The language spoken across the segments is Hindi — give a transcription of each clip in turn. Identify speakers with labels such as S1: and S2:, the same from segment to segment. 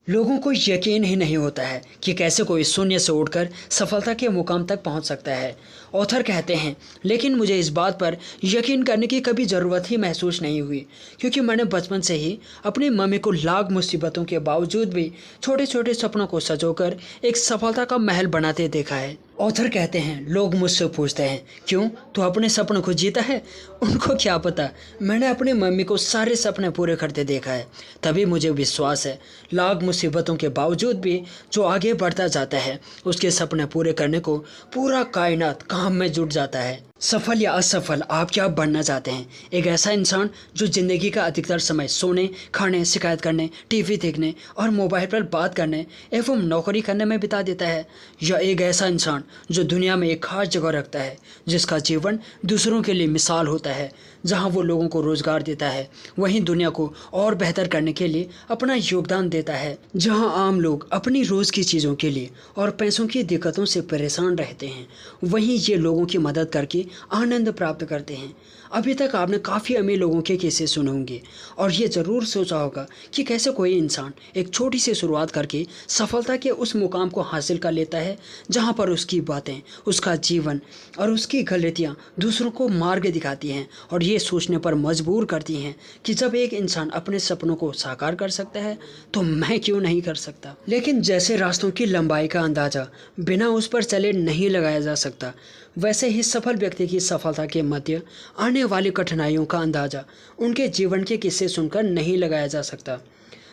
S1: लोगों को यकीन ही नहीं होता है कि कैसे कोई शून्य से उठकर सफलता के मुकाम तक पहुंच सकता है। ऑथर कहते हैं, लेकिन मुझे इस बात पर यकीन करने की कभी ज़रूरत ही महसूस नहीं हुई, क्योंकि मैंने बचपन से ही अपनी मम्मी को लाख मुसीबतों के बावजूद भी छोटे छोटे सपनों को सजोकर एक सफलता का महल बनाते देखा है। ऑथर कहते हैं, लोग मुझसे पूछते हैं, क्यों तू अपने सपनों को जीता है? उनको क्या पता, मैंने अपनी मम्मी को सारे सपने पूरे करते देखा है। तभी मुझे विश्वास है, लाख मुसीबतों के बावजूद भी जो आगे बढ़ता जाता है उसके सपने पूरे करने को पूरा कायनात काम में जुट जाता है। सफल या असफल, आप क्या बनना चाहते हैं? एक ऐसा इंसान जो ज़िंदगी का अधिकतर समय सोने, खाने, शिकायत करने, टीवी देखने और मोबाइल पर बात करने एवं नौकरी करने में बिता देता है, या एक ऐसा इंसान जो दुनिया में एक खास जगह रखता है, जिसका जीवन दूसरों के लिए मिसाल होता है, जहां वो लोगों को रोजगार देता है, वहीं दुनिया को और बेहतर करने के लिए अपना योगदान देता है। जहां आम लोग अपनी रोज़ की चीज़ों के लिए और पैसों की दिक्कतों से परेशान रहते हैं, वहीं ये लोगों की मदद करके आनंद प्राप्त करते हैं। अभी तक आपने काफ़ी अमीर लोगों के किस्से सुने होंगे और ये ज़रूर सोचा होगा कि कैसे कोई इंसान एक छोटी सी शुरुआत करके सफलता के उस मुकाम को हासिल कर लेता है जहाँ पर उसकी बातें, उसका जीवन और उसकी गलतियाँ दूसरों को मार्ग दिखाती हैं और ये सोचने पर मजबूर करती हैं कि जब एक इंसान अपने सपनों को साकार कर सकता है तो मैं क्यों नहीं कर सकता। लेकिन जैसे रास्तों की लंबाई का अंदाज़ा बिना उस पर चले नहीं लगाया जा सकता, वैसे ही सफल व्यक्ति की सफलता के मध्य आने वाली कठिनाइयों का अंदाज़ा उनके जीवन के किस्से सुनकर नहीं लगाया जा सकता।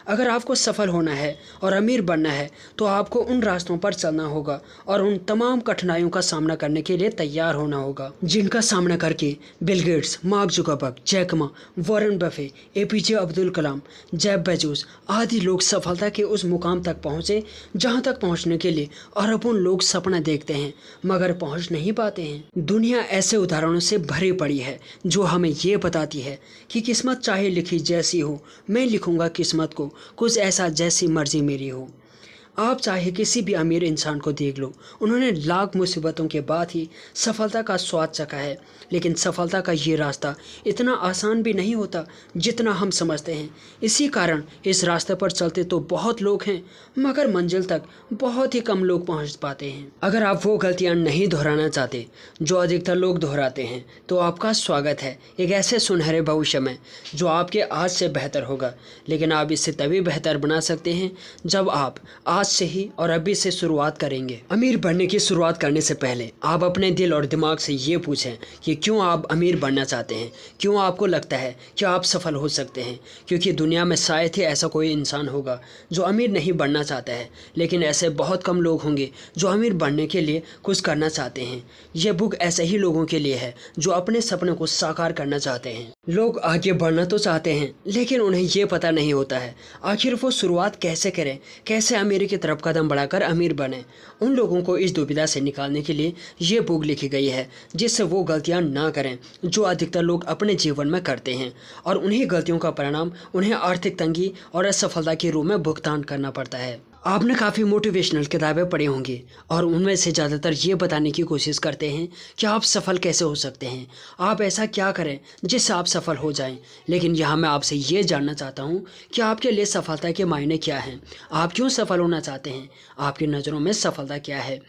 S1: अगर आपको सफल होना है और अमीर बनना है तो आपको उन रास्तों पर चलना होगा और उन तमाम कठिनाइयों का सामना करने के लिए तैयार होना होगा, जिनका सामना करके Bill Gates, Mark Zuckerberg, Jack Ma, Warren Buffett, APJ Abdul Kalam, Jeff Bezos आदि लोग सफलता के उस मुकाम तक पहुँचे जहाँ तक पहुँचने के लिए अरबों लोग सपना देखते हैं मगर पहुँच नहीं पाते हैं। दुनिया ऐसे उदाहरणों से भरी पड़ी है जो हमें ये बताती है कि किस्मत चाहे लिखी जैसी हो, मैं लिखूंगा किस्मत को कुछ ऐसा जैसी मर्जी मेरी हो। आप चाहे किसी भी अमीर इंसान को देख लो, उन्होंने लाख मुसीबतों के बाद ही सफलता का स्वाद चखा है, लेकिन सफलता का ये रास्ता इतना आसान भी नहीं होता जितना हम समझते हैं। इसी कारण इस रास्ते पर चलते तो बहुत लोग हैं मगर मंजिल तक बहुत ही कम लोग पहुंच पाते हैं। अगर आप वो गलतियां नहीं दोहराना चाहते जो अधिकतर लोग दोहराते हैं तो आपका स्वागत है एक ऐसे सुनहरे भविष्य में जो आपके आज से बेहतर होगा। लेकिन आप इससे तभी बेहतर बना सकते हैं जब आप आज से ही और अभी से शुरुआत करेंगे। अमीर बनने की शुरुआत करने से पहले आप अपने दिल और दिमाग से ये पूछें कि क्यों आप अमीर बनना चाहते हैं, क्यों आपको लगता है कि आप सफल हो सकते हैं। क्योंकि दुनिया में शायद ही ऐसा कोई इंसान होगा जो अमीर नहीं बनना चाहता है, लेकिन ऐसे बहुत कम लोग होंगे जो अमीर बनने के लिए कुछ करना चाहते हैं। यह बुक ऐसे ही लोगों के लिए है जो अपने सपनों को साकार करना चाहते हैं। लोग आगे बढ़ना तो चाहते हैं लेकिन उन्हें ये पता नहीं होता है आखिर वो शुरुआत कैसे करें, कैसे अमीर की तरफ कदम बढ़ाकर अमीर बने। उन लोगों को इस दुविधा से निकालने के लिए ये बुक लिखी गई है जिससे वो गलतियां ना करें जो अधिकतर लोग अपने जीवन में करते हैं और उन्हीं गलतियों का परिणाम उन्हें आर्थिक तंगी और असफलता के रूप में भुगतान करना पड़ता है। आपने काफ़ी मोटिवेशनल किताबें पढ़ी होंगी और उनमें से ज़्यादातर ये बताने की कोशिश करते हैं कि आप सफल कैसे हो सकते हैं, आप ऐसा क्या करें जिससे आप सफल हो जाएं। लेकिन यहाँ मैं आपसे ये जानना चाहता हूँ कि आपके लिए सफलता के मायने क्या हैं, आप क्यों सफल होना चाहते हैं, आपकी नज़रों में सफलता क्या है।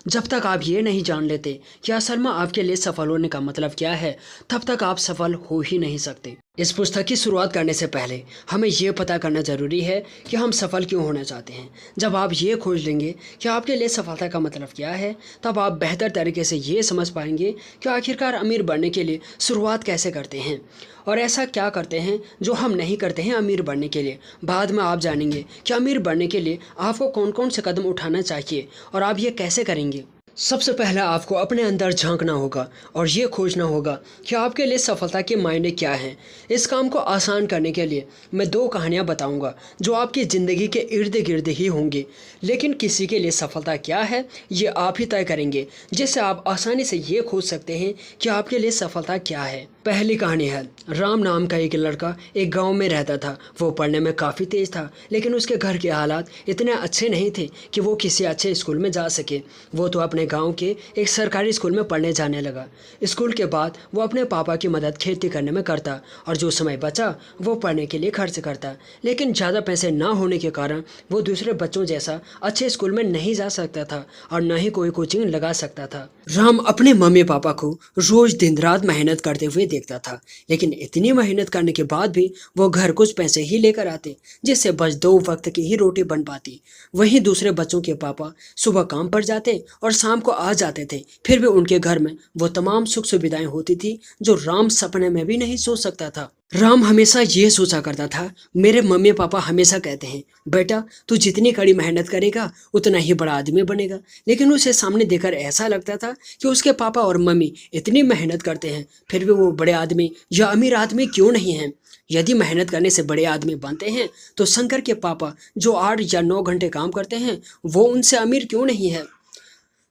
S1: जब तक आप ये नहीं जान लेते कि असल में आपके लिए सफल होने का मतलब क्या है, तब तक आप सफल हो ही नहीं सकते। इस पुस्तक की शुरुआत करने से पहले हमें ये पता करना ज़रूरी है कि हम सफल क्यों होना चाहते हैं। जब आप ये खोज लेंगे कि आपके लिए सफलता का मतलब क्या है, तब आप बेहतर तरीके से ये समझ पाएंगे कि आखिरकार अमीर बनने के लिए शुरुआत कैसे करते हैं और ऐसा क्या करते हैं जो हम नहीं करते हैं अमीर बनने के लिए। बाद में आप जानेंगे कि अमीर बनने के लिए आपको कौन कौन से कदम उठाना चाहिए और आप ये कैसे करेंगे। सबसे पहले आपको अपने अंदर झांकना होगा और ये खोजना होगा कि आपके लिए सफलता के मायने क्या हैं। इस काम को आसान करने के लिए मैं 2 कहानियाँ बताऊंगा जो आपकी ज़िंदगी के इर्द गिर्द ही होंगी, लेकिन किसी के लिए सफलता क्या है ये आप ही तय करेंगे, जिससे आप आसानी से ये खोज सकते हैं कि आपके लिए सफलता क्या है। पहली कहानी है। राम नाम का एक लड़का एक गांव में रहता था। वो पढ़ने में काफ़ी तेज था, लेकिन उसके घर के हालात इतने अच्छे नहीं थे कि वो किसी अच्छे स्कूल में जा सके। वो तो अपने गांव के एक सरकारी स्कूल में पढ़ने जाने लगा। स्कूल के बाद वो अपने पापा की मदद खेती करने में करता और जो समय बचा वो पढ़ने के लिए खर्च करता। लेकिन ज़्यादा पैसे ना होने के कारण वो दूसरे बच्चों जैसा अच्छे स्कूल में नहीं जा सकता था और न ही कोई कोचिंग लगा सकता था। राम अपने मम्मी पापा को रोज दिन रात मेहनत करते हुए देखता था, लेकिन इतनी मेहनत करने के बाद भी वो घर कुछ पैसे ही लेकर आते, जिससे बस 2 वक्त की ही रोटी बन पाती। वहीं दूसरे बच्चों के पापा सुबह काम पर जाते और शाम को आ जाते थे, फिर भी उनके घर में वो तमाम सुख सुविधाएं होती थी जो राम सपने में भी नहीं सोच सकता था। राम हमेशा ये सोचा करता था, मेरे मम्मी पापा हमेशा कहते हैं बेटा तू जितनी कड़ी मेहनत करेगा उतना ही बड़ा आदमी बनेगा। लेकिन उसे सामने देखकर ऐसा लगता था कि उसके पापा और मम्मी इतनी मेहनत करते हैं, फिर भी वो बड़े आदमी या अमीर आदमी क्यों नहीं हैं। यदि मेहनत करने से बड़े आदमी बनते हैं तो शंकर के पापा जो 8 या 9 घंटे काम करते हैं वो उनसे अमीर क्यों नहीं है।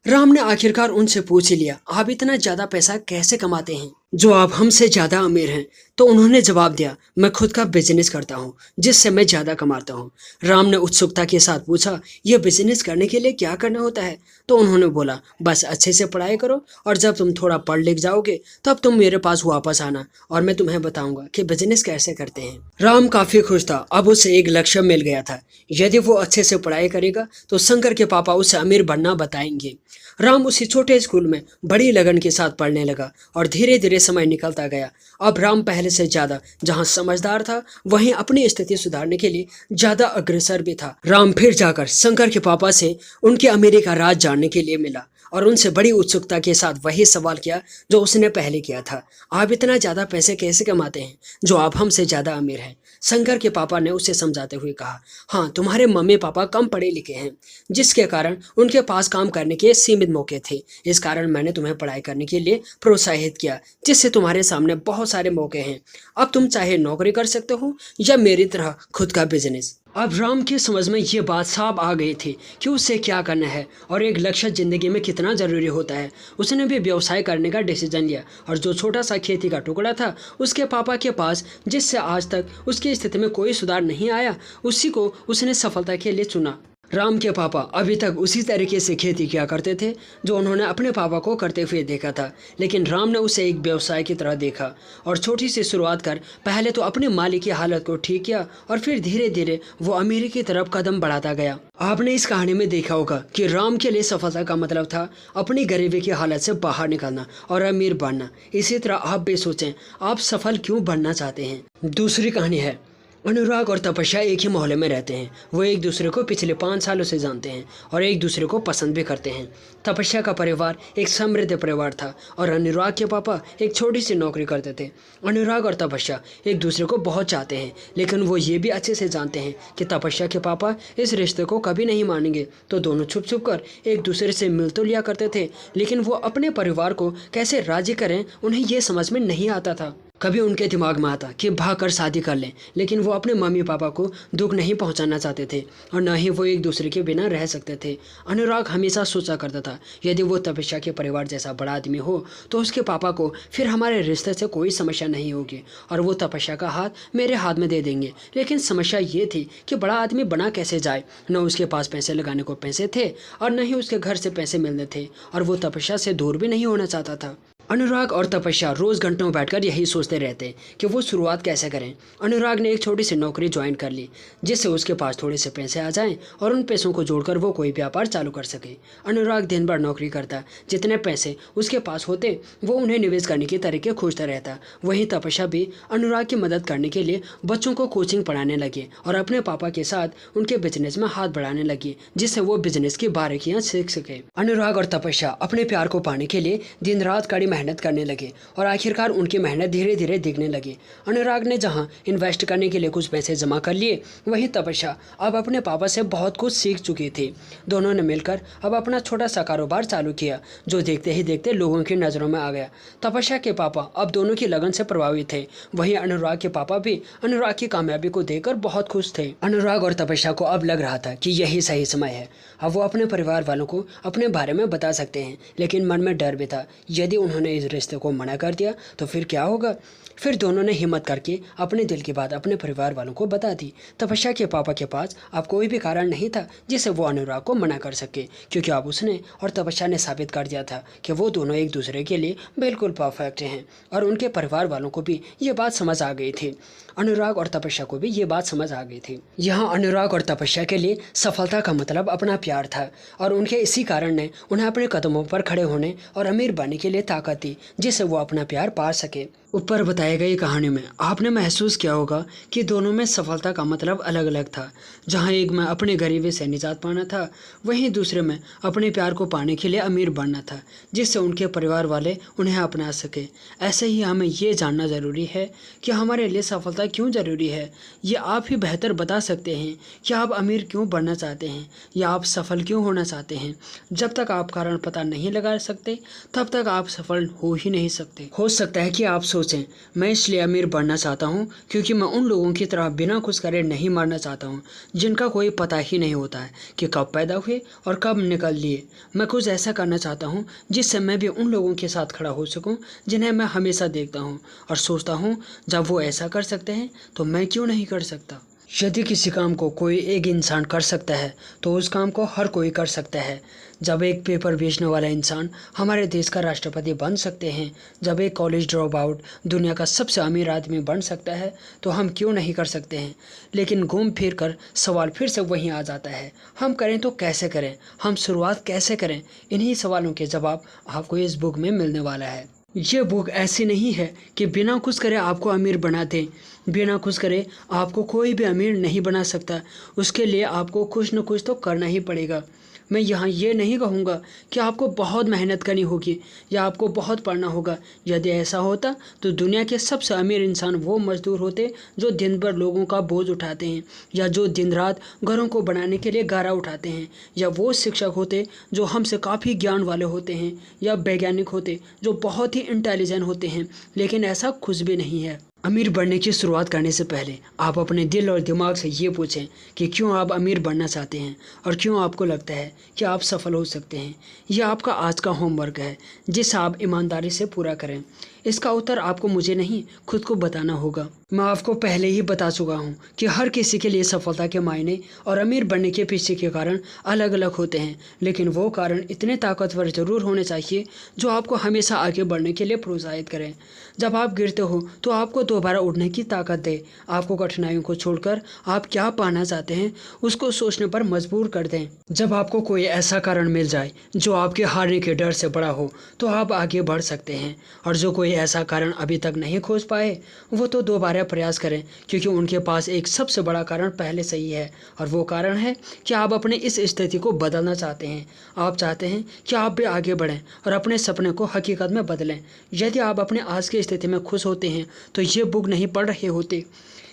S1: राम ने आखिरकार उनसे पूछ ही लिया, आप इतना ज़्यादा पैसा कैसे कमाते हैं जो आप हमसे ज़्यादा अमीर हैं। तो उन्होंने जवाब दिया, मैं खुद का बिजनेस करता हूँ जिससे मैं ज़्यादा कमाता हूँ। राम ने उत्सुकता के साथ पूछा, यह बिजनेस करने के लिए क्या करना होता है। तो उन्होंने बोला, बस अच्छे से पढ़ाई करो और जब तुम थोड़ा पढ़ लिख जाओगे तब तुम मेरे पास वापस आना और मैं तुम्हें बताऊंगा कि बिजनेस कैसे करते हैं। राम काफ़ी खुश था, अब उसे एक लक्ष्य मिल गया था। यदि वो अच्छे से पढ़ाई करेगा तो शंकर के पापा उसे अमीर बनना बताएंगे। राम उसी छोटे स्कूल में बड़ी लगन के साथ पढ़ने लगा और धीरे धीरे समय निकलता गया। अब राम पहले से ज़्यादा जहां समझदार था वहीं अपनी स्थिति सुधारने के लिए ज़्यादा अग्रसर भी था। राम फिर जाकर शंकर के पापा से उनके अमीरी का राज जानने के लिए मिला और उनसे बड़ी उत्सुकता के साथ वही सवाल किया जो उसने पहले किया था, आप इतना ज़्यादा पैसे कैसे कमाते हैं जो आप हमसे ज़्यादा अमीर हैं। शंकर के पापा ने उसे समझाते हुए कहा, हाँ तुम्हारे मम्मी पापा कम पढ़े लिखे हैं जिसके कारण उनके पास काम करने के सीमित मौके थे। इस कारण मैंने तुम्हें पढ़ाई करने के लिए प्रोत्साहित किया जिससे तुम्हारे सामने बहुत सारे मौके हैं। अब तुम चाहे नौकरी कर सकते हो या मेरी तरह खुद का बिजनेस। अब राम की समझ में ये बात साफ आ गई थी कि उसे क्या करना है और एक लक्ष्य ज़िंदगी में कितना ज़रूरी होता है। उसने भी व्यवसाय करने का डिसीजन लिया और जो छोटा सा खेती का टुकड़ा था उसके पापा के पास, जिससे आज तक उसकी स्थिति में कोई सुधार नहीं आया, उसी को उसने सफलता के लिए चुना। राम के पापा अभी तक उसी तरीके से खेती किया करते थे जो उन्होंने अपने पापा को करते हुए देखा था, लेकिन राम ने उसे एक व्यवसाय की तरह देखा और छोटी सी शुरुआत कर पहले तो अपने माली की हालत को ठीक किया और फिर धीरे धीरे वो अमीरी की तरफ कदम बढ़ाता गया। आपने इस कहानी में देखा होगा कि राम के लिए सफलता का मतलब था अपनी गरीबी की हालत से बाहर निकलना और अमीर बनना। इसी तरह आप भी सोचें, आप सफल क्यों बनना चाहते हैं। दूसरी कहानी है, अनुराग और तपस्या एक ही मोहल्ले में रहते हैं। वो एक दूसरे को पिछले 5 सालों से जानते हैं और एक दूसरे को पसंद भी करते हैं। तपस्या का परिवार एक समृद्ध परिवार था और अनुराग के पापा एक छोटी सी नौकरी करते थे। अनुराग और तपस्या एक दूसरे को बहुत चाहते हैं, लेकिन वो ये भी अच्छे से जानते हैं कि तपस्या के पापा इस रिश्ते को कभी नहीं मानेंगे। तो दोनों छुप छुप कर एक दूसरे से मिल तो लिया करते थे, लेकिन वो अपने परिवार को कैसे राजी करें उन्हें ये समझ में नहीं आता था। कभी उनके दिमाग में आता कि भागकर शादी कर लें, लेकिन वो अपने मम्मी पापा को दुख नहीं पहुंचाना चाहते थे और न ही वो एक दूसरे के बिना रह सकते थे। अनुराग हमेशा सोचा करता था, यदि वो तपस्या के परिवार जैसा बड़ा आदमी हो तो उसके पापा को फिर हमारे रिश्ते से कोई समस्या नहीं होगी और वो तपस्या का हाथ मेरे हाथ में दे देंगे। लेकिन समस्या ये थी कि बड़ा आदमी बना कैसे जाए। न उसके पास पैसे लगाने को पैसे थे और न ही उसके घर से पैसे मिलने थे और वो तपस्या से दूर भी नहीं होना चाहता था। अनुराग और तपस्या रोज घंटों बैठकर यही सोचते रहते कि वो शुरुआत कैसे करें। अनुराग ने एक छोटी सी नौकरी ज्वाइन कर ली जिससे उसके पास थोड़े से पैसे आ जाएं और उन पैसों को जोड़कर वो कोई व्यापार चालू कर सके। अनुराग दिन भर नौकरी करता, जितने पैसे उसके पास होते वो उन्हें निवेश करने के तरीके खोजता रहता। वहीं तपस्या भी अनुराग की मदद करने के लिए बच्चों को कोचिंग पढ़ाने लगी और अपने पापा के साथ उनके बिजनेस में हाथ बढ़ाने लगी जिससे वो बिजनेस की बारीकियां सीख सके। अनुराग और तपस्या अपने प्यार को पाने के लिए दिन रात कड़ी मेहनत करने लगे और आखिरकार उनकी मेहनत धीरे धीरे दिखने लगी। अनुराग ने जहां इन्वेस्ट करने के लिए कुछ पैसे जमा कर लिए, वहीं तपस्या अब अपने पापा से बहुत कुछ सीख चुकी थी। दोनों ने मिलकर अब अपना छोटा सा कारोबार चालू किया जो देखते ही देखते लोगों की नज़रों में आ गया। तपस्या के पापा अब दोनों की लगन से प्रभावित थे, वहीं अनुराग के पापा भी अनुराग की कामयाबी को देखकर बहुत खुश थे। अनुराग और तपस्या को अब लग रहा था कि यही सही समय है। अब वो अपने परिवार वालों को अपने बारे में बता सकते हैं, लेकिन मन में डर भी था, यदि उन्होंने उन्होंने इस रिश्ते को मना कर दिया तो फिर क्या होगा? फिर दोनों ने हिम्मत करके अपने दिल की बात अपने परिवार वालों को बता दी। तपस्या के पापा के पास अब कोई भी कारण नहीं था जिससे वो अनुराग को मना कर सके, क्योंकि अब उसने और तपस्या ने साबित कर दिया था कि वो दोनों एक दूसरे के लिए बिल्कुल परफेक्ट हैं। और उनके परिवार वालों को भी ये बात समझ आ गई थी। अनुराग और तपस्या को भी ये बात समझ आ गई थी। यहाँ अनुराग और तपस्या के लिए सफलता का मतलब अपना प्यार था, और उनके इसी कारण ने उन्हें अपने कदमों पर खड़े होने और अमीर बनने के लिए ताकत दी, जिससे वो अपना प्यार पा सके। ऊपर बताई गई कहानी में आपने महसूस किया होगा कि दोनों में सफलता का मतलब अलग अलग था। जहाँ एक में अपने गरीबी से निजात पाना था, वहीं दूसरे में अपने प्यार को पाने के लिए अमीर बनना था, जिससे उनके परिवार वाले उन्हें अपना सके। ऐसे ही हमें ये जानना ज़रूरी है कि हमारे लिए सफलता क्यों ज़रूरी है। ये आप ही बेहतर बता सकते हैं कि आप अमीर क्यों बनना चाहते हैं या आप सफल क्यों होना चाहते हैं। जब तक आप कारण पता नहीं लगा सकते तब तक आप सफल हो ही नहीं सकते। हो सकता है कि आप सोचें, मैं इसलिए अमीर बनना चाहता हूँ क्योंकि मैं उन लोगों की तरह बिना कुछ करे नहीं मरना चाहता हूँ जिनका कोई पता ही नहीं होता है कि कब पैदा हुए और कब निकल लिए। मैं कुछ ऐसा करना चाहता हूँ जिससे मैं भी उन लोगों के साथ खड़ा हो सकूँ जिन्हें मैं हमेशा देखता हूँ और सोचता हूँ जब वो ऐसा कर सकते हैं तो मैं क्यों नहीं कर सकता। यदि किसी काम को कोई एक इंसान कर सकता है तो उस काम को हर कोई कर सकता है। जब एक पेपर बेचने वाला इंसान हमारे देश का राष्ट्रपति बन सकते हैं, जब एक कॉलेज ड्रॉप आउट दुनिया का सबसे अमीर आदमी बन सकता है, तो हम क्यों नहीं कर सकते हैं। लेकिन घूम फिर कर सवाल फिर से वहीं आ जाता है, हम करें तो कैसे करें, हम शुरुआत कैसे करें। इन्हीं सवालों के जवाब आपको इस बुक में मिलने वाला है। ये बुक ऐसी नहीं है कि बिना कुछ करे आपको अमीर बना दे। बिना कुछ करे आपको कोई भी अमीर नहीं बना सकता। उसके लिए आपको कुछ न कुछ तो करना ही पड़ेगा। मैं यहाँ ये नहीं कहूँगा कि आपको बहुत मेहनत करनी होगी या आपको बहुत पढ़ना होगा। यदि ऐसा होता तो दुनिया के सबसे अमीर इंसान वो मजदूर होते जो दिन भर लोगों का बोझ उठाते हैं, या जो दिन रात घरों को बनाने के लिए गारा उठाते हैं, या वो शिक्षक होते जो हमसे काफ़ी ज्ञान वाले होते हैं, या वैज्ञानिक होते जो बहुत ही इंटेलिजेंट होते हैं। लेकिन ऐसा कुछ भी नहीं है। अमीर बनने की शुरुआत करने से पहले आप अपने दिल और दिमाग से ये पूछें कि क्यों आप अमीर बनना चाहते हैं और क्यों आपको लगता है कि आप सफल हो सकते हैं। यह आपका आज का होमवर्क है जिसे आप ईमानदारी से पूरा करें। इसका उत्तर आपको मुझे नहीं खुद को बताना होगा। मैं आपको पहले ही बता चुका हूँ कि हर किसी के लिए सफलता के मायने और अमीर बनने के पीछे के कारण अलग अलग होते हैं, लेकिन वो कारण इतने ताकतवर जरूर होने चाहिए जो आपको हमेशा आगे बढ़ने के लिए प्रोत्साहित करें। जब आप गिरते हो तो आपको दोबारा उठने की ताकत दे। आपको कठिनाइयों को छोड़कर आप क्या पाना चाहते हैं उसको सोचने पर मजबूर कर दें। जब आपको कोई ऐसा कारण मिल जाए जो आपके हारने के डर से बड़ा हो तो आप आगे बढ़ सकते हैं, और जो कोई ऐसा कारण अभी तक नहीं खोज पाए वो तो दोबारा प्रयास करें, क्योंकि उनके पास एक सबसे बड़ा कारण पहले से ही है, और वो कारण है कि आप अपने इस स्थिति को बदलना चाहते हैं। आप चाहते हैं कि आप भी आगे बढ़ें और अपने सपने को हकीकत में बदलें। यदि आप अपने आज की स्थिति में खुश होते हैं तो ये बुक नहीं पढ़ रहे होते।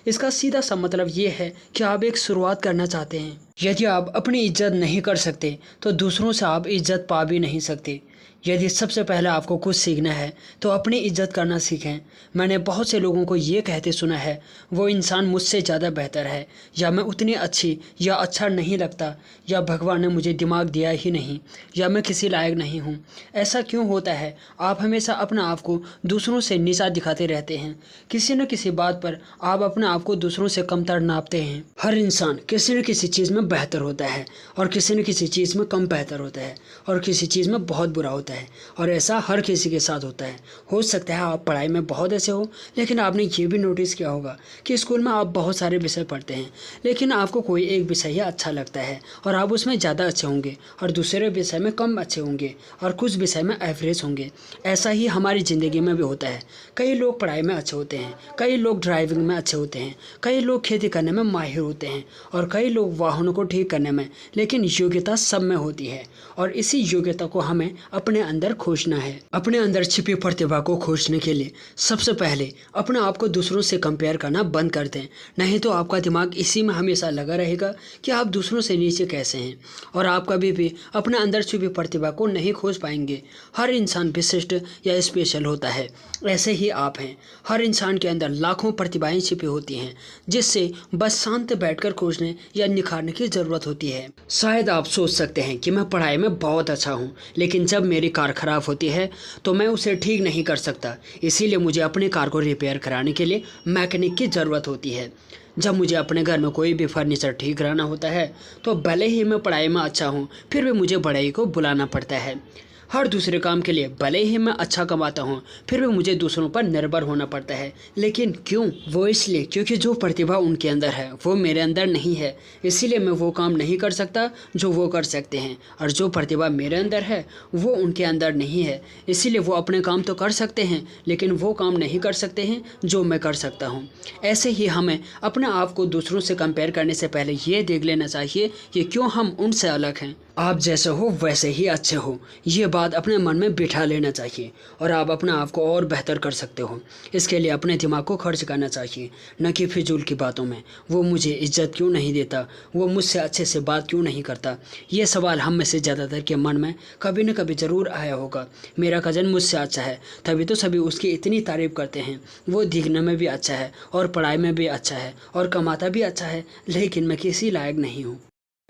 S1: इसका सीधा सा मतलब ये है कि आप एक शुरुआत करना चाहते हैं। यदि आप अपनी इज्जत नहीं कर सकते तो दूसरों से आप इज्जत पा भी नहीं सकते। यदि सबसे पहले आपको कुछ सीखना है तो अपनी इज्जत करना सीखें। मैंने बहुत से लोगों को ये कहते सुना है, वो इंसान मुझसे ज़्यादा बेहतर है, या मैं उतनी अच्छी या अच्छा नहीं लगता, या भगवान ने मुझे दिमाग दिया ही नहीं, या मैं किसी लायक नहीं हूँ। ऐसा क्यों होता है? आप हमेशा अपने आप को दूसरों से नीचा दिखाते रहते हैं। किसी न किसी बात पर आप अपने आप को दूसरों से कमतर नापते हैं। हर इंसान किसी न किसी चीज़ में बेहतर होता है और किसी न किसी चीज़ में कम बेहतर होता है और किसी चीज़ में बहुत बुरा होता है, और ऐसा हर किसी के साथ होता है। हो सकता है आप पढ़ाई में बहुत अच्छे हो, लेकिन आपने ये भी नोटिस किया होगा कि स्कूल में आप बहुत सारे विषय पढ़ते हैं, लेकिन आपको कोई एक विषय ही अच्छा लगता है और आप उसमें ज़्यादा अच्छे होंगे, और दूसरे विषय में कम अच्छे होंगे, और कुछ विषय में एवरेज होंगे। ऐसा ही हमारी ज़िंदगी में भी होता है। कई लोग पढ़ाई में अच्छे होते हैं, कई लोग ड्राइविंग में अच्छे होते हैं, कई लोग खेती करने में माहिर होते हैं, और कई लोग वाहनों को ठीक करने में। लेकिन योग्यता सब में होती है, और इसी योग्यता को हमें अपने अंदर खोजना है। अपने अंदर छिपी प्रतिभा को खोजने के लिए सबसे पहले अपने आप को दूसरों से कंपेयर करना बंद कर दें। नहीं तो आपका दिमाग इसी में हमेशा लगा रहेगा कि आप दूसरों से नीचे कैसे हैं, और आप कभी भी अपने अंदर छिपी प्रतिभा को नहीं खोज पाएंगे। हर इंसान विशिष्ट या स्पेशल होता है, ऐसे ही आप हैं। हर इंसान के अंदर लाखों प्रतिभाएं छिपी होती हैं, जिससे बस शांत बैठकर खोजने या निखारने की ज़रूरत होती है। शायद आप सोच सकते हैं कि मैं पढ़ाई में बहुत अच्छा हूँ, लेकिन जब मेरी मेरी कार ख़राब होती है तो मैं उसे ठीक नहीं कर सकता, इसीलिए मुझे अपनी कार को रिपेयर कराने के लिए मैकेनिक की ज़रूरत होती है। जब मुझे अपने घर में कोई भी फर्नीचर ठीक कराना होता है तो भले ही मैं पढ़ाई में अच्छा हूँ, फिर भी मुझे बढ़ई को बुलाना पड़ता है। हर दूसरे काम के लिए भले ही मैं अच्छा कमाता हूँ, फिर भी मुझे दूसरों पर निर्भर होना पड़ता है। लेकिन क्यों? वो इसलिए क्योंकि जो प्रतिभा उनके अंदर है वो मेरे अंदर नहीं है, इसीलिए मैं वो काम नहीं कर सकता जो वो कर सकते हैं, और जो प्रतिभा मेरे अंदर है वो उनके अंदर नहीं है, इसीलिए वो अपने काम तो कर सकते हैं लेकिन वो काम नहीं कर सकते हैं जो मैं कर सकता हूँ। ऐसे ही हमें अपने आप को दूसरों से कंपेयर करने से पहले ये देख लेना चाहिए कि क्यों हम उनसे अलग हैं। आप जैसे हो वैसे ही अच्छे हो, ये बात अपने मन में बिठा लेना चाहिए और आप अपने आप को और बेहतर कर सकते हो। इसके लिए अपने दिमाग को खर्च करना चाहिए, न कि फिजूल की बातों में। वो मुझे इज्जत क्यों नहीं देता, वो मुझसे अच्छे से बात क्यों नहीं करता, ये सवाल हम में से ज़्यादातर के मन में कभी न कभी ज़रूर आया होगा। मेरा कज़न मुझसे अच्छा है तभी तो सभी उसकी इतनी तारीफ़ करते हैं। वो दिखने में भी अच्छा है और पढ़ाई में भी अच्छा है और कमाता भी अच्छा है, लेकिन मैं किसी लायक नहीं हूँ।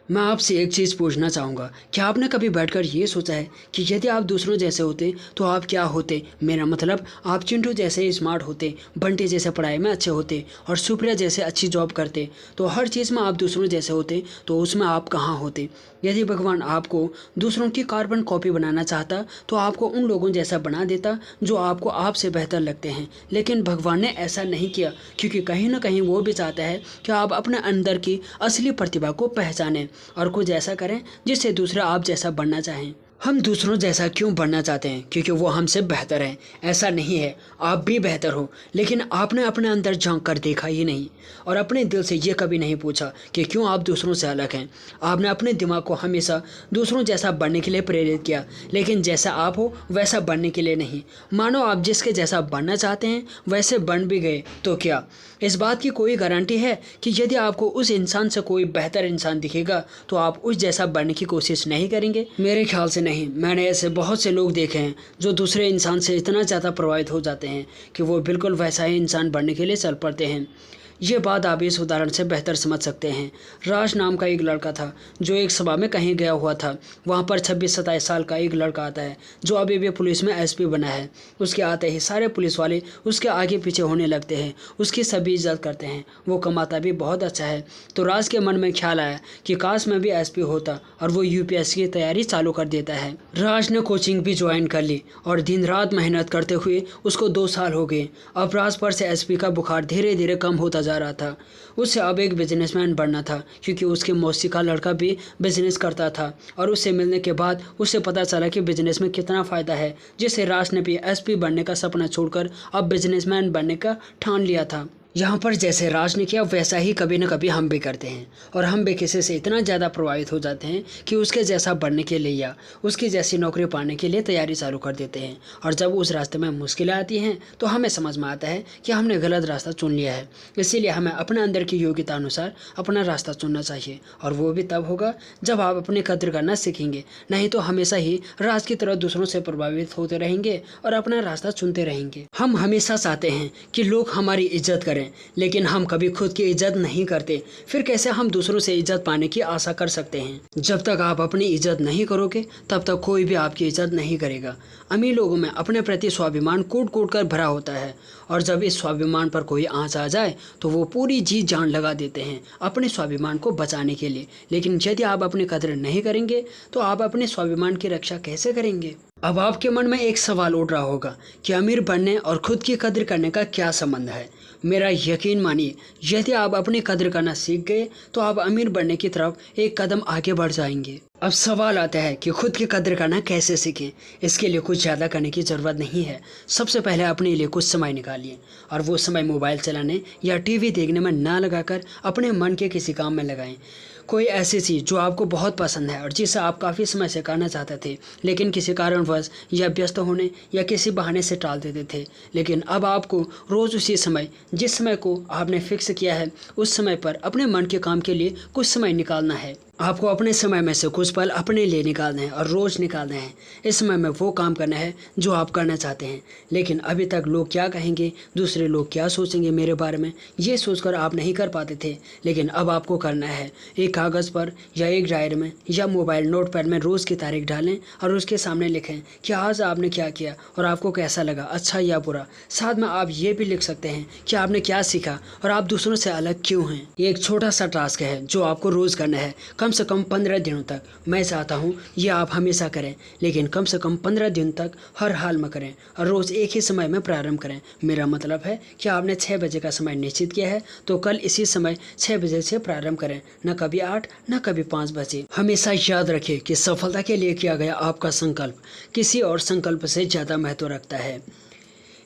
S1: मैं आपसे एक चीज़ पूछना चाहूँगा, क्या आपने कभी बैठकर ये सोचा है कि यदि आप दूसरों जैसे होते तो आप क्या होते? मेरा मतलब, आप चिंटू जैसे स्मार्ट होते, बंटी जैसे पढ़ाई में अच्छे होते और सुप्रिया जैसे अच्छी जॉब करते, तो हर चीज़ में आप दूसरों जैसे होते, तो उसमें आप कहाँ होते? यदि भगवान आपको दूसरों की कार्बन कॉपी बनाना चाहता तो आपको उन लोगों जैसा बना देता जो आपको आपसे बेहतर लगते हैं, लेकिन भगवान ने ऐसा नहीं किया, क्योंकि कहीं ना कहीं वो भी चाहता है कि आप अपने अंदर की असली प्रतिभा को पहचानें और कुछ ऐसा करें जिससे दूसरे आप जैसा बनना चाहें। हम दूसरों जैसा क्यों बनना चाहते हैं? क्योंकि वो हमसे बेहतर हैं। ऐसा नहीं है, आप भी बेहतर हो, लेकिन आपने अपने अंदर झांक कर देखा ही नहीं और अपने दिल से ये कभी नहीं पूछा कि क्यों आप दूसरों से अलग हैं। आपने अपने दिमाग को हमेशा दूसरों जैसा बनने के लिए प्रेरित किया, लेकिन जैसा आप हो वैसा बनने के लिए नहीं। मानो आप जिसके जैसा बनना चाहते हैं वैसे बन भी गए तो क्या इस बात की कोई गारंटी है कि यदि आपको उस इंसान से कोई बेहतर इंसान दिखेगा तो आप उस जैसा बनने की कोशिश नहीं करेंगे? मेरे ख्याल से नहीं। मैंने ऐसे बहुत से लोग देखे हैं जो दूसरे इंसान से इतना ज़्यादा प्रभावित हो जाते हैं कि वो बिल्कुल वैसा ही इंसान बनने के लिए चल पड़ते हैं। ये बात आप इस उदाहरण से बेहतर समझ सकते हैं। राज नाम का एक लड़का था जो एक सभा में कहीं गया हुआ था। वहाँ पर 26-27 साल का एक लड़का आता है जो अभी भी पुलिस में एसपी बना है। उसके आते ही सारे पुलिस वाले उसके आगे पीछे होने लगते हैं, उसकी सभी इज्जत करते हैं। वो कमाता भी बहुत अच्छा है। तो राज के मन में ख्याल आया कि काश मैं भी एसपी होता, और वो यूपीएससी की तैयारी चालू कर देता है। राज ने कोचिंग भी ज्वाइन कर ली और दिन रात मेहनत करते हुए उसको 2 साल हो गए। अब राज पर से एसपी का बुखार धीरे धीरे कम होता जा रहा था। उसे अब एक बिजनेसमैन बनना था, क्योंकि उसके मौसी का लड़का भी बिजनेस करता था और उससे मिलने के बाद उसे पता चला कि बिजनेस में कितना फ़ायदा है, जिससे राज ने भी एसपी बनने का सपना छोड़कर अब बिजनेसमैन बनने का ठान लिया था। यहाँ पर जैसे राज ने किया वैसा ही कभी न कभी हम भी करते हैं, और हम भी किसी से इतना ज़्यादा प्रभावित हो जाते हैं कि उसके जैसा बनने के लिए या उसकी जैसी नौकरी पाने के लिए तैयारी चालू कर देते हैं। और जब उस रास्ते में मुश्किलें आती हैं तो हमें समझ में आता है कि हमने गलत रास्ता चुन लिया है। इसीलिए हमें अपने अंदर की योग्यता अनुसार अपना रास्ता चुनना चाहिए, और वो भी तब होगा जब आप अपनी कद्र करना सीखेंगे। नहीं तो हमेशा ही राज की तरह दूसरों से प्रभावित होते रहेंगे और अपना रास्ता चुनते रहेंगे। हम हमेशा चाहते हैं कि लोग हमारी इज्जत करें, लेकिन हम कभी खुद की इज्जत नहीं करते। फिर कैसे हम दूसरों से इज्जत पाने की आशा कर सकते हैं? जब तक आप अपनी इज्जत नहीं करोगे तब तक कोई भी आपकी इज्जत नहीं करेगा। अमीर लोगों में अपने प्रति स्वाभिमान कूट कूट कर भरा होता है, और जब इस स्वाभिमान पर कोई आंच आ जाए तो वो पूरी जी जान लगा देते हैं अपने स्वाभिमान को बचाने के लिए। लेकिन यदि आप अपनी कदर नहीं करेंगे तो आप अपने स्वाभिमान की रक्षा कैसे करेंगे? अब आपके मन में एक सवाल उठ रहा होगा कि अमीर बनने और खुद की कदर करने का क्या संबंध है? मेरा यकीन मानिए, यदि आप अपनी कदर करना सीख गए तो आप अमीर बनने की तरफ एक कदम आगे बढ़ जाएंगे। अब सवाल आता है कि खुद की कदर करना कैसे सीखें? इसके लिए कुछ ज़्यादा करने की ज़रूरत नहीं है। सबसे पहले अपने लिए कुछ समय निकालिए, और वो समय मोबाइल चलाने या टीवी देखने में ना लगाकर अपने मन के किसी काम में लगाएं। कोई ऐसी चीज़ जो आपको बहुत पसंद है और जिसे आप काफ़ी समय से करना चाहते थे, लेकिन किसी कारणवश या व्यस्त होने या किसी बहाने से टाल देते थे। लेकिन अब आपको रोज़ उसी समय, जिस समय को आपने फिक्स किया है, उस समय पर अपने मन के काम के लिए कुछ समय निकालना है। आपको अपने समय में से कुछ पल अपने लिए निकालने हैं और रोज़ निकालने हैं। इस समय में वो काम करना है जो आप करना चाहते हैं। लेकिन अभी तक लोग क्या कहेंगे, दूसरे लोग क्या सोचेंगे मेरे बारे में, ये सोचकर आप नहीं कर पाते थे। लेकिन अब आपको करना है। एक कागज़ पर या एक डायरी में या मोबाइल नोटपैड में रोज़ की तारीख डालें और उसके सामने लिखें कि आज आपने क्या किया और आपको कैसा लगा, अच्छा या बुरा। साथ में आप ये भी लिख सकते हैं कि आपने क्या सीखा और आप दूसरों से अलग क्यों हैं। ये एक छोटा सा टास्क है जो आपको रोज़ करना है, कम से कम 15 दिनों तक। मैं चाहता हूँ ये आप हमेशा करें, लेकिन कम से कम 15 दिन तक हर हाल में करें और रोज़ एक ही समय में प्रारंभ करें। मेरा मतलब है कि आपने 6 बजे का समय निश्चित किया है तो कल इसी समय 6 बजे से प्रारंभ करें, न कभी 8 न कभी 5 बजे। हमेशा याद रखें कि सफलता के लिए किया गया आपका संकल्प किसी और संकल्प से ज़्यादा महत्व रखता है।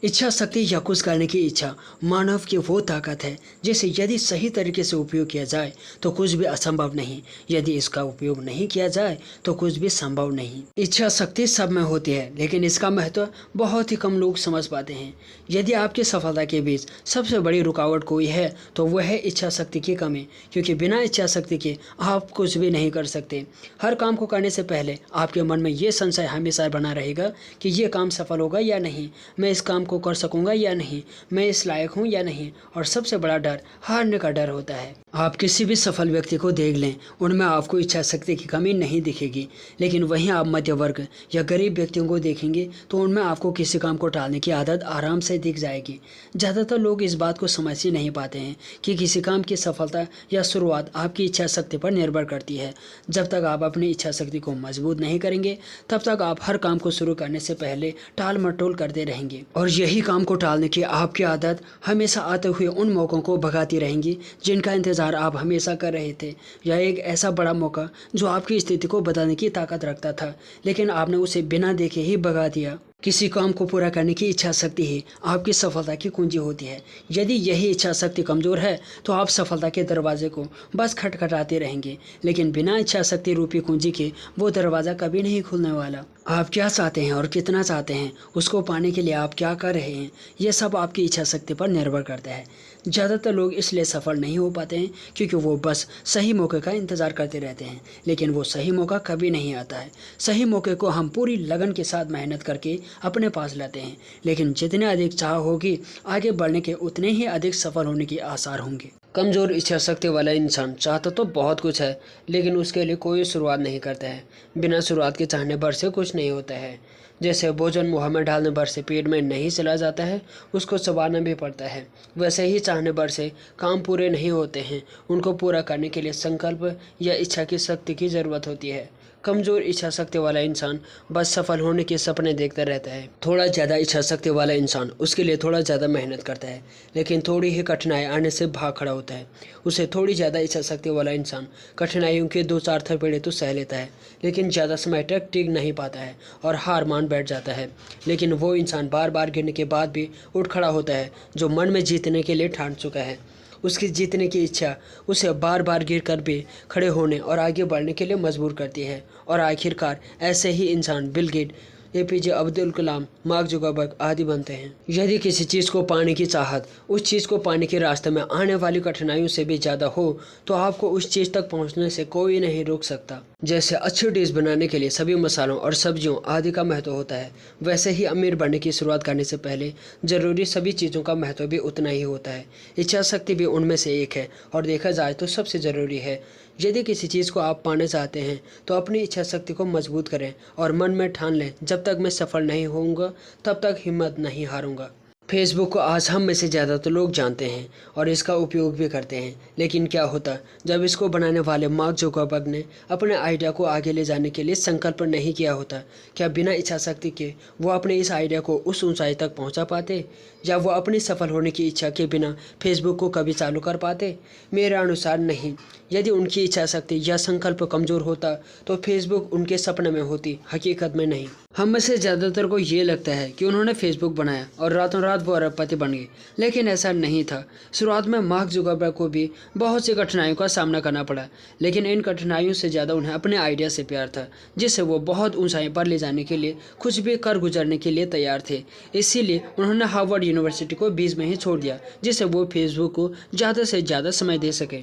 S1: इच्छा शक्ति या कुछ करने की इच्छा मानव की वो ताकत है जिसे यदि सही तरीके से उपयोग किया जाए तो कुछ भी असंभव नहीं, यदि इसका उपयोग नहीं किया जाए तो कुछ भी संभव नहीं। इच्छा शक्ति सब में होती है, लेकिन इसका महत्व बहुत ही कम लोग समझ पाते हैं। यदि आपकी सफलता के बीच सबसे बड़ी रुकावट कोई है तो वह है इच्छा शक्ति की कमी, क्योंकि बिना इच्छा शक्ति के आप कुछ भी नहीं कर सकते। हर काम को करने से पहले आपके मन में ये संशय हमेशा बना रहेगा कि ये काम सफल होगा या नहीं, मैं इस काम को कर सकूंगा या नहीं, मैं इस लायक हूं या नहीं। और सबसे बड़ा डर हारने का डर होता है। आप किसी भी सफल व्यक्ति को देख लें, उनमें आपको इच्छा शक्ति की कमी नहीं दिखेगी। लेकिन वहीं आप मध्य वर्ग या गरीब व्यक्तियों को देखेंगे तो उनमें आपको किसी काम को टालने की आदत आराम से दिख जाएगी। ज़्यादातर लोग इस बात को समझ ही नहीं पाते हैं कि किसी काम की सफलता या शुरुआत आपकी इच्छा शक्ति पर निर्भर करती है। जब तक आप अपनी इच्छा शक्ति को मजबूत नहीं करेंगे तब तक आप हर काम को शुरू करने से पहले टाल मटोल करते रहेंगे, और यही काम को टालने की आपकी आदत हमेशा आते हुए उन मौक़ों को भगाती रहेंगी जिनका इंतजार आप हमेशा कर रहे थे। यह एक ऐसा बड़ा मौका जो आपकी स्थिति को बदलने की ताकत रखता था, लेकिन आपने उसे बिना देखे ही भगा दिया। किसी काम को पूरा करने की इच्छा शक्ति ही आपकी सफलता की कुंजी होती है। यदि यही इच्छा शक्ति कमज़ोर है तो आप सफलता के दरवाजे को बस खटखटाते रहेंगे, लेकिन बिना इच्छा शक्ति रूपी कुंजी के वो दरवाज़ा कभी नहीं खुलने वाला। आप क्या चाहते हैं और कितना चाहते हैं, उसको पाने के लिए आप क्या कर रहे हैं, ये सब आपकी इच्छा शक्ति पर निर्भर करता है। ज़्यादातर लोग इसलिए सफल नहीं हो पाते हैं क्योंकि वो बस सही मौके का इंतज़ार करते रहते हैं, लेकिन वो सही मौका कभी नहीं आता है। सही मौके को हम पूरी लगन के साथ मेहनत करके अपने पास लाते हैं, लेकिन जितने अधिक चाह होगी आगे बढ़ने के उतने ही अधिक सफल होने के आसार होंगे। कमज़ोर इच्छा शक्ति वाला इंसान चाहता तो बहुत कुछ है, लेकिन उसके लिए कोई शुरुआत नहीं करता है। बिना शुरुआत के चाहने भर से कुछ नहीं होता है। जैसे भोजन मुँह में डालने भर से पेट में नहीं चला जाता है, उसको चबाना भी पड़ता है। वैसे ही चाहने भर से काम पूरे नहीं होते हैं, उनको पूरा करने के लिए संकल्प या इच्छा की शक्ति की ज़रूरत होती है। कमज़ोर इच्छा शक्ति वाला इंसान बस सफल होने के सपने देखता रहता है। थोड़ा ज़्यादा इच्छा शक्ति वाला इंसान उसके लिए थोड़ा ज़्यादा मेहनत करता है, लेकिन थोड़ी ही कठिनाई आने से भाग खड़ा होता है। उसे थोड़ी ज़्यादा इच्छा शक्ति वाला इंसान कठिनाइयों के 2-4 थपेड़े तो सह लेता है, लेकिन ज़्यादा समय तक टिक नहीं पाता है और हार मान बैठ जाता है। लेकिन वो इंसान बार बार गिरने के बाद भी उठ खड़ा होता है, जो मन में जीतने के लिए ठान चुका है। उसकी जीतने की इच्छा उसे बार बार गिर कर भी खड़े होने और आगे बढ़ने के लिए मजबूर करती है। और आखिरकार ऐसे ही इंसान bill gate, APJ Abdul Kalam, mark Zuckerberg आदि बनते हैं। यदि किसी चीज़ को पाने की चाहत उस चीज़ को पाने के रास्ते में आने वाली कठिनाइयों से भी ज़्यादा हो तो आपको उस चीज़ तक पहुंचने से कोई नहीं रोक सकता। जैसे अच्छी डिश बनाने के लिए सभी मसालों और सब्जियों आदि का महत्व होता है, वैसे ही अमीर बनने की शुरुआत करने से पहले ज़रूरी सभी चीज़ों का महत्व भी उतना ही होता है। इच्छा शक्ति भी उनमें से एक है और देखा जाए तो सबसे ज़रूरी है। यदि किसी चीज़ को आप पाना चाहते हैं तो अपनी इच्छा शक्ति को मजबूत करें और मन में ठान लें, जब तक मैं सफल नहीं होऊंगा तब तक हिम्मत नहीं हारूंगा। फेसबुक को आज हम में से ज़्यादातर लोग जानते हैं और इसका उपयोग भी करते हैं, लेकिन क्या होता जब इसको बनाने वाले मार्क जुकरबर्ग ने अपने आइडिया को आगे ले जाने के लिए संकल्प नहीं किया होता? क्या बिना इच्छा शक्ति के वो अपने इस आइडिया को उस ऊंचाई तक पहुंचा पाते, या वो अपनी सफल होने की इच्छा के बिना फेसबुक को कभी चालू कर पाते? मेरे अनुसार नहीं। यदि उनकी इच्छा शक्ति या संकल्प कमज़ोर होता तो फेसबुक उनके सपने में होती, हकीकत में नहीं। हम में से ज़्यादातर को ये लगता है कि उन्होंने फेसबुक बनाया और रातों रात वो अरबपति बन गए, लेकिन ऐसा नहीं था। शुरुआत में मार्क जुकरबर्ग को भी बहुत सी कठिनाइयों का सामना करना पड़ा, लेकिन इन कठिनाइयों से ज़्यादा उन्हें अपने आइडिया से प्यार था, जिससे वो बहुत ऊंचाई पर ले जाने के लिए कुछ भी कर गुजरने के लिए तैयार थे। इसीलिए उन्होंने हार्वर्ड यूनिवर्सिटी को बीच में ही छोड़ दिया, जिससे वो फेसबुक को ज़्यादा से ज़्यादा समय दे सके।